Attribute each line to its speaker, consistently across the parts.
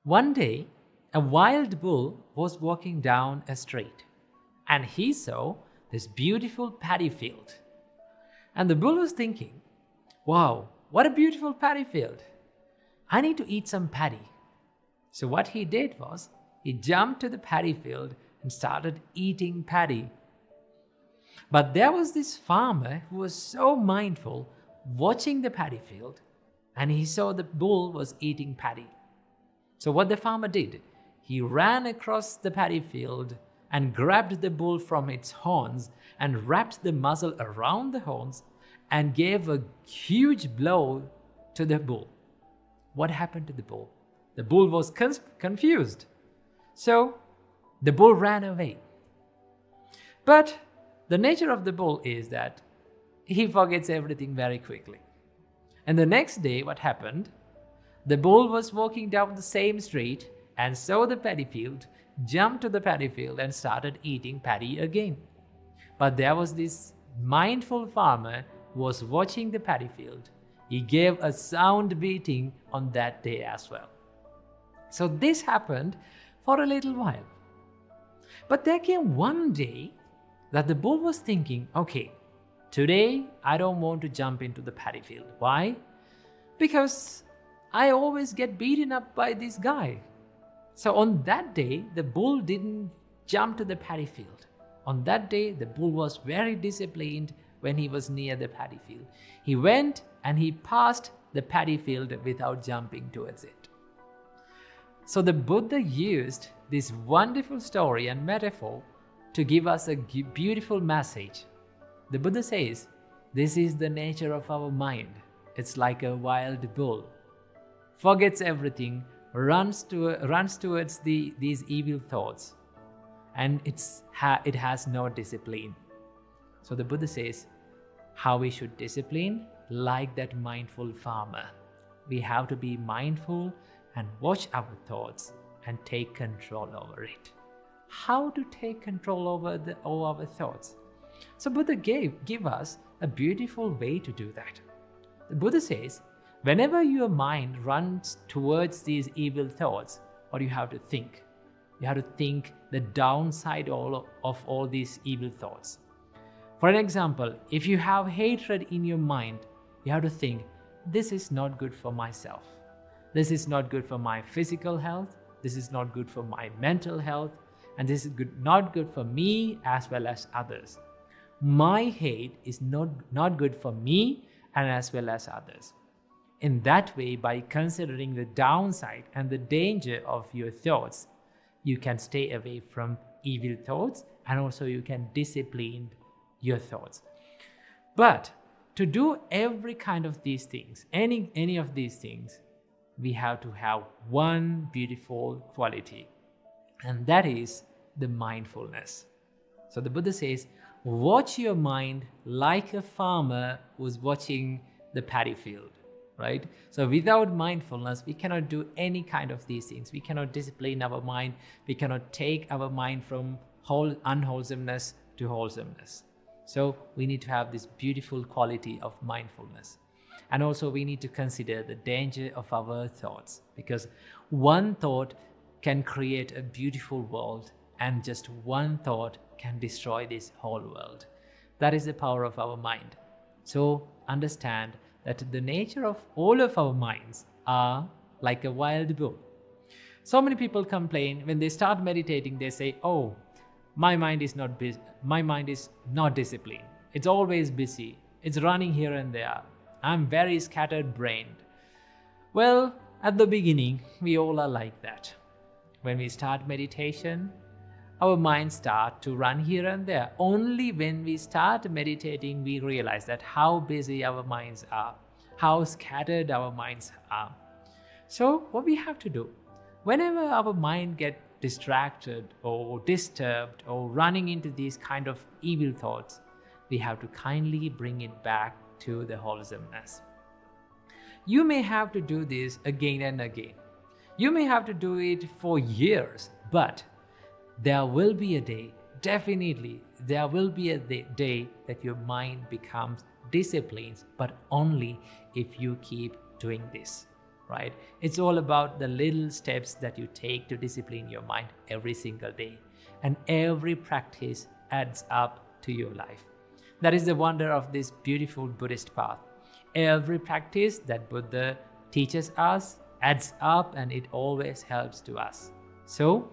Speaker 1: One day, a wild bull was walking down a street and he saw this beautiful paddy field. And the bull was thinking, wow, what a beautiful paddy field. I need to eat some paddy. So what he did was, he jumped to the paddy field and started eating paddy. But there was this farmer who was so mindful watching the paddy field, and he saw the bull was eating paddy. So what the farmer did, he ran across the paddy field and grabbed the bull from its horns and wrapped the muzzle around the horns and gave a huge blow to the bull. What happened to the bull? The bull was confused. So the bull ran away. But the nature of the bull is that he forgets everything very quickly. And the next day, what happened? The bull was walking down the same street and saw the paddy field, jumped to the paddy field and started eating paddy again. But there was this mindful farmer who was watching the paddy field. He gave a sound beating on that day as well. So this happened for a little while. But there came one day that the bull was thinking, okay, today I don't want to jump into the paddy field. Why? Because I always get beaten up by this guy. So on that day, the bull didn't jump to the paddy field. On that day, the bull was very disciplined when he was near the paddy field. He went and he passed the paddy field without jumping towards it. So the Buddha used this wonderful story and metaphor to give us a beautiful message. The Buddha says, this is the nature of our mind. It's like a wild bull. Forgets everything, runs towards these evil thoughts, and it has no discipline. So the Buddha says how we should discipline, like that mindful farmer. We have to be mindful and watch our thoughts and take control over it. How to take control over our thoughts? So Buddha give us a beautiful way to do that. The Buddha says, whenever your mind runs towards these evil thoughts, what do you have to think? You have to think the downside of all these evil thoughts. For an example, if you have hatred in your mind, you have to think, this is not good for myself. This is not good for my physical health. This is not good for my mental health. And this is not good for me as well as others. My hate is not good for me and as well as others. In that way, by considering the downside and the danger of your thoughts, you can stay away from evil thoughts, and also you can discipline your thoughts. But to do every kind of these things, any of these things, we have to have one beautiful quality, and that is the mindfulness. So the Buddha says, watch your mind like a farmer who's watching the paddy field. Right? So without mindfulness, we cannot do any kind of these things. We cannot discipline our mind. We cannot take our mind from unwholesomeness to wholesomeness. So we need to have this beautiful quality of mindfulness. And also we need to consider the danger of our thoughts, because one thought can create a beautiful world, and just one thought can destroy this whole world. That is the power of our mind. So understand that the nature of all of our minds are like a wild bull. So many people complain when they start meditating, they say, oh, my mind is not disciplined. It's always busy. It's running here and there. I'm very scattered brained. Well, at the beginning, we all are like that. When we start meditation, our minds start to run here and there. Only when we start meditating, we realize that how busy our minds are, how scattered our minds are. So what we have to do, whenever our mind gets distracted or disturbed or running into these kind of evil thoughts, we have to kindly bring it back to the wholesomeness. You may have to do this again and again. You may have to do it for years, but there will be a day, definitely, there will be a day that your mind becomes disciplined, but only if you keep doing this, right? It's all about the little steps that you take to discipline your mind every single day. And every practice adds up to your life. That is the wonder of this beautiful Buddhist path. Every practice that Buddha teaches us adds up, and it always helps to us. So,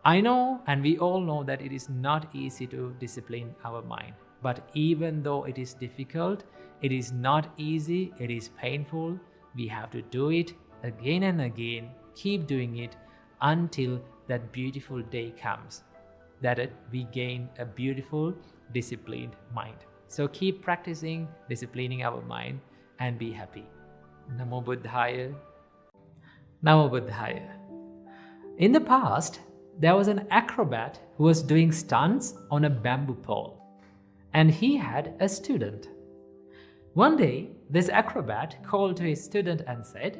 Speaker 1: I know, and we all know, that it is not easy to discipline our mind. But even though it is difficult, it is not easy, it is painful, we have to do it again and again, keep doing it until that beautiful day comes, that we gain a beautiful, disciplined mind. So keep practicing, disciplining our mind, and be happy. Namo Buddhaya. Namo Buddhaya. In the past, there was an acrobat who was doing stunts on a bamboo pole, and he had a student. One day, this acrobat called to his student and said,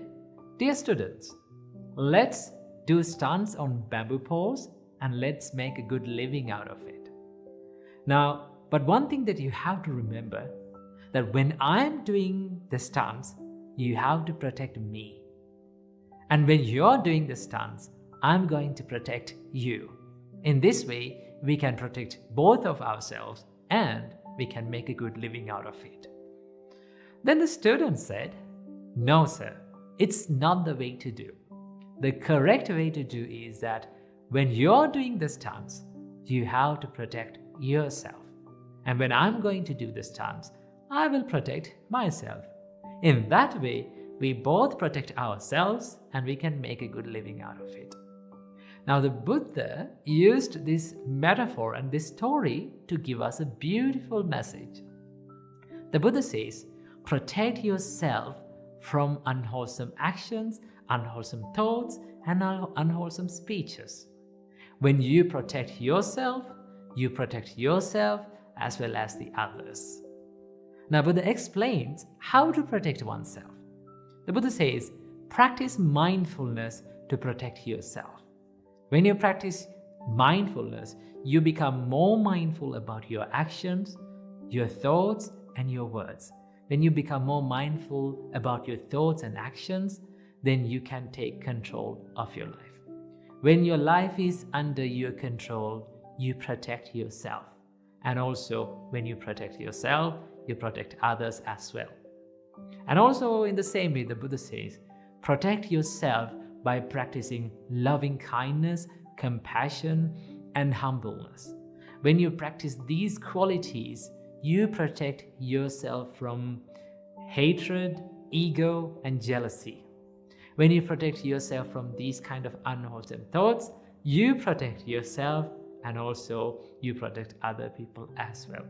Speaker 1: "Dear students, let's do stunts on bamboo poles and let's make a good living out of it." Now, but one thing that you have to remember, that when I'm doing the stunts, you have to protect me. And when you're doing the stunts, I'm going to protect you. In this way, we can protect both of ourselves and we can make a good living out of it. Then the student said, "No, sir, it's not the way to do. The correct way to do is that when you're doing the stunts, you have to protect yourself. And when I'm going to do the stunts, I will protect myself. In that way, we both protect ourselves and we can make a good living out of it." Now, the Buddha used this metaphor and this story to give us a beautiful message. The Buddha says, protect yourself from unwholesome actions, unwholesome thoughts, and unwholesome speeches. When you protect yourself as well as the others. Now, Buddha explains how to protect oneself. The Buddha says, practice mindfulness to protect yourself. When you practice mindfulness, you become more mindful about your actions, your thoughts, and your words. When you become more mindful about your thoughts and actions, then you can take control of your life. When your life is under your control, you protect yourself. And also, when you protect yourself, you protect others as well. And also, in the same way, the Buddha says, protect yourself by practicing loving kindness, compassion, and humbleness. When you practice these qualities, you protect yourself from hatred, ego, and jealousy. When you protect yourself from these kind of unwholesome thoughts, you protect yourself and also you protect other people as well.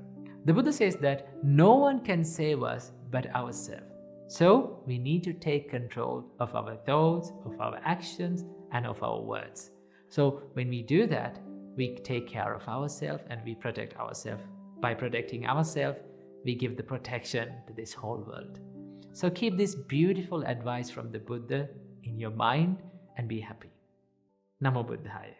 Speaker 1: The Buddha says that no one can save us but ourselves. So we need to take control of our thoughts, of our actions, and of our words. So when we do that, we take care of ourselves and we protect ourselves. By protecting ourselves, we give the protection to this whole world. So keep this beautiful advice from the Buddha in your mind and be happy. Namo Buddhaya.